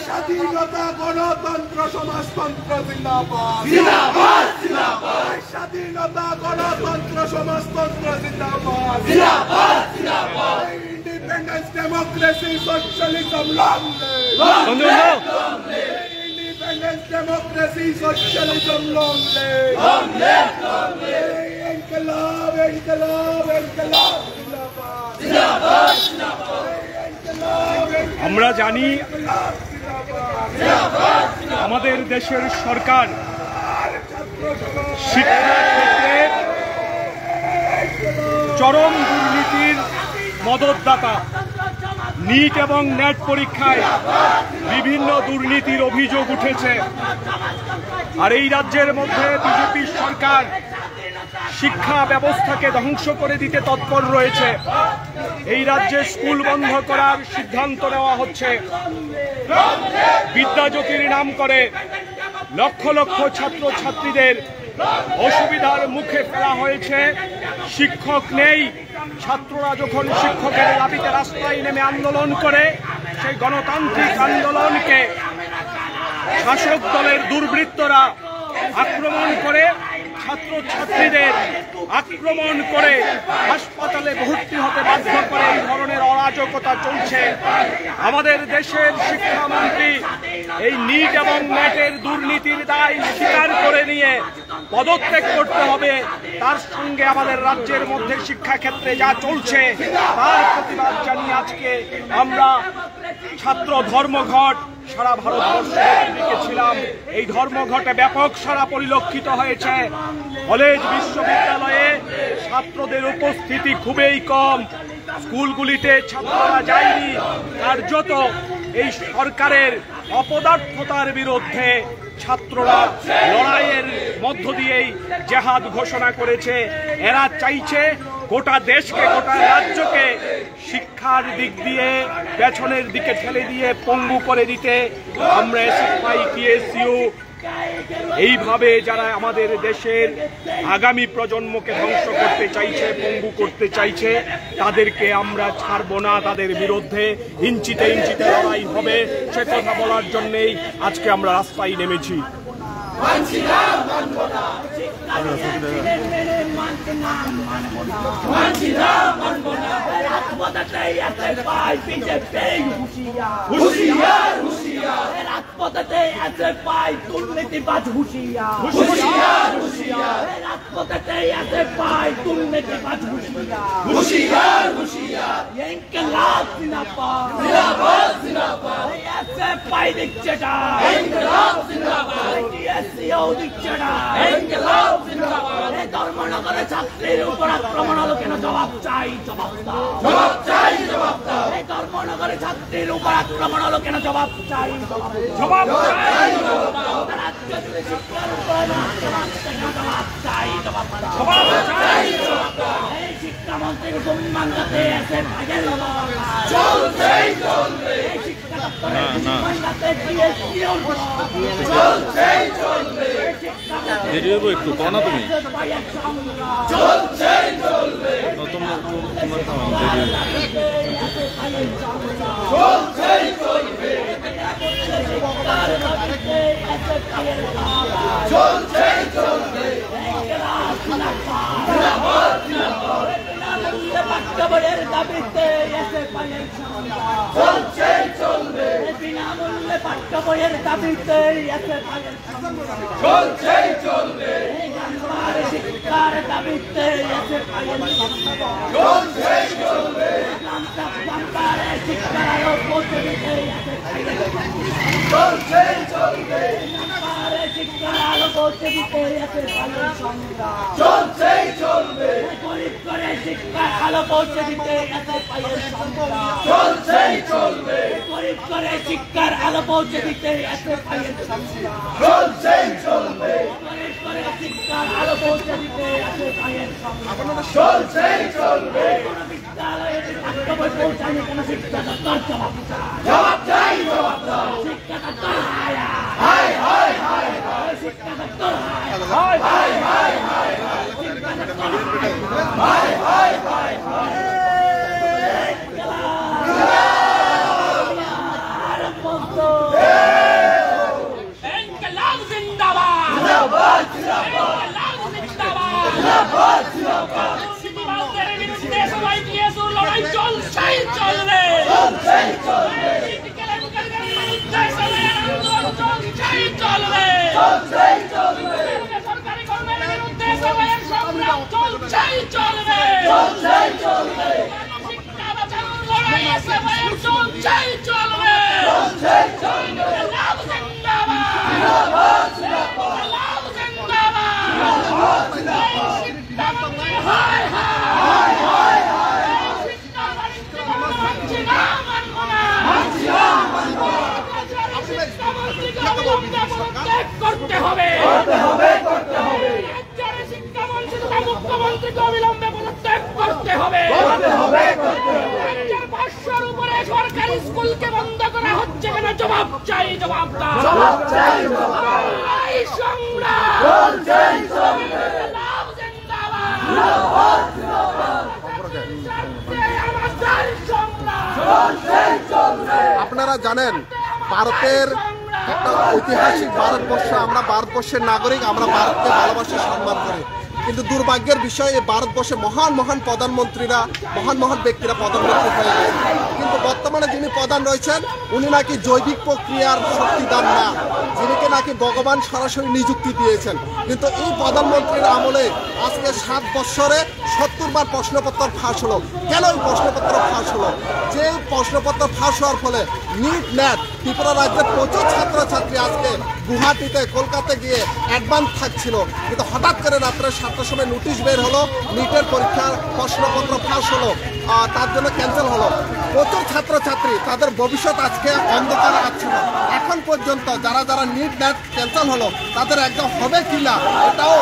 স্বাধীনতা গণতন্ত্র সমাজতন্ত্র জিন্দাবাদ জিন্দাবাদ জিন্দাবাদ স্বাধীনতা গণতন্ত্র সমাজতন্ত্র জিন্দাবাদ জিন্দাবাদ জিন্দাবাদ independence democracy socialism long live independence democracy socialism long live ইনকলাব ইনকলাব ইনকলাব জিন্দাবাদ জিন্দাবাদ জিন্দাবাদ আমরা জানি আমাদের দেশের সরকার শিক্ষা ক্ষেত্রে চরম দুর্নীতির মদতদাতা। নিট এবং নেট পরীক্ষায় বিভিন্ন দুর্নীতির অভিযোগ উঠেছে, আর এই রাজ্যের মধ্যে বিজেপি সরকার শিক্ষা ব্যবস্থাকে ধ্বংস করে দিতে তৎপর রয়েছে। এই রাজ্যে স্কুল বন্ধ করার সিদ্ধান্ত নেওয়া হচ্ছে। বিদ্যাজ্যোতির নাম করে লক্ষ লক্ষ ছাত্র ছাত্রীদের অসুবিধার মুখে ফেলা হয়েছে। শিক্ষক নেই। ছাত্ররা যখন শিক্ষকের দাবিতে রাস্তায় নেমে আন্দোলন করে, সেই গণতান্ত্রিক আন্দোলনকে শাসক দলের দুর্বৃত্তরা আক্রমণ করে, ছাত্র ছাত্রীদের আক্রমণ করে হাসপাতালে ভর্তি হতে বাধ্য করে। এই ধরনের অরাজকতা চলছে। আমাদের দেশের শিক্ষামন্ত্রী এই নিট এবং ন্যাটের দুর্নীতির দায় স্বীকার করে নিয়ে পদত্যাগ করতে হবে। তার সঙ্গে আমাদের রাজ্যের মধ্যে শিক্ষাক্ষেত্রে যা চলছে তার প্রতিবাদ জানিয়ে আজকে আমরা ছাত্র ধর্মঘট সারা ভারতবর্ষে ডেকেছিলাম। এই ধর্মঘটে ব্যাপক সাড়া পরিলক্ষিত হয়েছে। কলেজ বিশ্ববিদ্যালয়ে ছাত্রদের উপস্থিতি খুবই কম। স্কুলগুলিতে ছাত্ররা যায়নি। কার্যত এই সরকারের অপদার্থতার বিরুদ্ধে ছাত্ররা লড়াইয়ের মধ্য দিয়েই জেহাদ ঘোষণা করেছে। এরা চাইছে গোটা দেশকে, গোটা রাজ্যকে শিক্ষার দিক দিয়ে পেছনের দিকে ঠেলে দিয়ে পঙ্গু করে দিতে। আমরা এসএফআই টিএসইউ এইভাবে যারা আমাদের দেশের আগামী প্রজন্মকে ধ্বংস করতে চাইছে, পঙ্গু করতে চাইছে, তাদেরকে আমরা ছাড়ব না। তাদের বিরুদ্ধে ইঞ্চিতে ইঞ্চিতে লড়াই হবে। সে কথা বলার জন্যেই আজকে আমরা রাস্তায় নেমেছি। দুর্নীতিবাজ হুঁশিয়ার, দুর্নীতিবাজ হুঁশিয়ার, ইনকিলাব জিন্দাবাদ, এসএফআই দিচ্ছে না, টিএসইউ দিচ্ছে না। এই ধর্মনগরে ছাত্রীর উপর আক্রমণ হলো কেন? জবাব চাই, জবাব দাও। এই ধর্মনগরে ছাত্রীর উপর আক্রমণ হলো কেন? জবাব চাই, জবাব চাই। রাজ্য জুড়ে শিক্ষার উপর আক্রমণ কেন? জবাব চাই, জবাব চাই। এই শিক্ষামন্ত্রীর সম্মান যাতে এসএফআই এর চলবে। এই শিক্ষা দপ্তরের সম্মান যাতে টিএসইউ চলবে। দেরি হইব একটু, কও না তুমি। তোমার দেরি বইয়ের দাবিতে এসএফআইয়ের চলবে। বিনামূল্যে পাঠ্য বইয়ের দাবিতে এসএফআইয়ের চলবে। শিক্ষার দাবিতে এসএফআইয়ের চলবে। শিক্ষার আলো পৌঁছে দিতে এসএফআইয়ের চলবে। শিক্ষার আলো পৌঁছে দিতে এসএফআইয়ের সংগ্রাম চলবে। গরিব করে শিক্ষার আলো পৌঁছে দিতে এসএফআইয়ের সংগ্রাম চলবে। গরিব করে শিক্ষার আলো পৌঁছে দিতে এসএফআইয়ের সংগ্রাম চলবে। গরিব করে শিক্ষার আলো পৌঁছে দিতে এসএফআইয়ের সংগ্রাম চলবে। কোন বিদ্যালয়ে পাঠ্য বই পৌঁছায়নি, কোন শিক্ষা দপ্তর জবাব চাই, জবাব দাও। শিক্ষা দপ্তর শিক্ষা দপ্তর লড়াই চলছেই চলবে। সরকারি কর্মের বিরুদ্ধে সবাইয়ের সংগ্রাম চলছেই চলবে। শিক্ষা বাঁচানোর লড়াই সবাইয়ের চলছেই চলবে। করতে হবে। শিক্ষামন্ত্রী তথা মুখ্যমন্ত্রী জবাব চাই, জবাব দাও। এই সংগ্রাম ইনকিলাব জিন্দাবাদ। আমাদের সংগ্রাম আপনারা জানেন ভারতের একটা ঐতিহাসিক ভারতবর্ষ, আমরা ভারতবর্ষের নাগরিক, আমরা ভারতকে ভালোবাসি, সম্মান করি। কিন্তু দুর্ভাগ্যের বিষয় এই ভারতবর্ষে মহান মহান প্রধানমন্ত্রীরা, মহান মহান ব্যক্তিরা প্রধানমন্ত্রী হয়ে গেছে, কিন্তু বর্তমানে যিনি প্রধান রয়েছেন উনি নাকি জৈবিক প্রক্রিয়ার শক্তিদান না, যিনিকে নাকি ভগবান সরাসরি নিযুক্তি দিয়েছেন। কিন্তু এই প্রধানমন্ত্রীর আমলে আজকে 7 বৎসরে 70 বার প্রশ্নপত্র ফাঁস হলো। কেন এই প্রশ্নপত্র ফাঁস হলো? যে প্রশ্নপত্র ফাঁস হওয়ার ফলে নিট নেট ত্রিপুরা রাজ্যের প্রচুর ছাত্রছাত্রী আজকে গুয়াহাটিতে, কলকাতা গিয়ে অ্যাডভান্স থাকছিল, কিন্তু হঠাৎ করে রাত্রে 7টার সময় নোটিশ বের হলো, নিটের পরীক্ষার প্রশ্নপত্র ফাঁস হলো, তার জন্য ক্যান্সেল হলো। প্রচুর ছাত্রছাত্রী তাদের ভবিষ্যৎ আজকে অন্ধকারে আসছিল। এখন পর্যন্ত যারা যারা নিট নেট ক্যান্সেল হলো তাদের একদম হবে কি না এটাও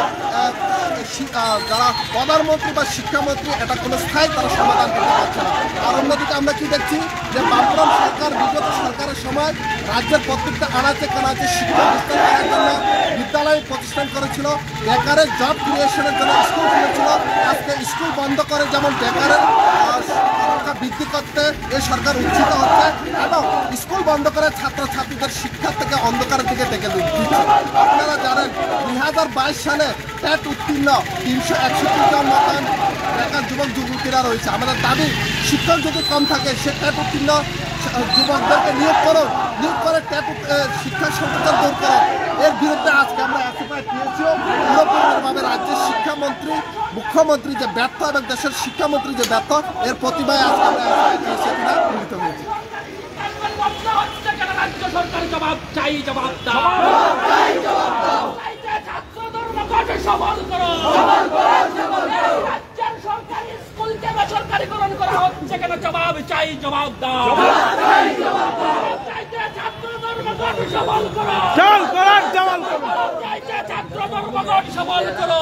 যারা প্রধানমন্ত্রী বা শিক্ষামন্ত্রী এটা কোনো স্থায়ী তারা সমাধান করতে পারছে না। আর অন্যদিকে আমরা কি দেখছি যে বামফ্রন্ট সরকার, বিগত সরকারের সময় রাজ্যের প্রত্যেকটা আনাচে কানাচে শিক্ষা বিস্তার করার জন্য বিদ্যালয় প্রতিষ্ঠান করেছিল, বেকারের জব ক্রিয়েশনের জন্য স্কুল খুলেছিল। আজকে স্কুল বন্ধ করে যেমন বেকারের সংখ্যা বৃদ্ধি করতে এই সরকার উচ্ছিত হচ্ছে এবং স্কুল বন্ধ করে ছাত্রছাত্রীদের শিক্ষার থেকে অন্ধকারের দিকে ডেকে দিচ্ছে। আপনারা জানেন 2022 সালে ট্যাট উত্তীর্ণ 361 জন মতন বেকার যুবক যুবতীরা রয়েছে। আমাদের দাবি শিক্ষক যদি কম থাকে সে ট্যাট উত্তীর্ণ যুবকদেরকে নিয়োগ করে ট্যাট শিক্ষার সংকোচন দূর করো। এর বিরুদ্ধে আজকে আমরা এসএফআই পেয়েছিও পুরোপুরিভাবে রাজ্যের শিক্ষামন্ত্রী, মুখ্যমন্ত্রী যে ব্যর্থ এবং দেশের শিক্ষামন্ত্রী যে ব্যর্থ, এর প্রতিবাদে আজকে আমরা এসএফআই মিলিত হয়েছি। রাজ্য সরকার জবাব চাই, জবাব দাও। ছাত্র ধর্মঘট সফল করো। রাজ্যের সরকারি স্কুলকে বেসরকারিকরণ করা হচ্ছে কেন? জবাব চাই, জবাব দাও। ছাত্র ধর্মঘট সফল করো। ছাত্র ধর্মঘট সফল করো।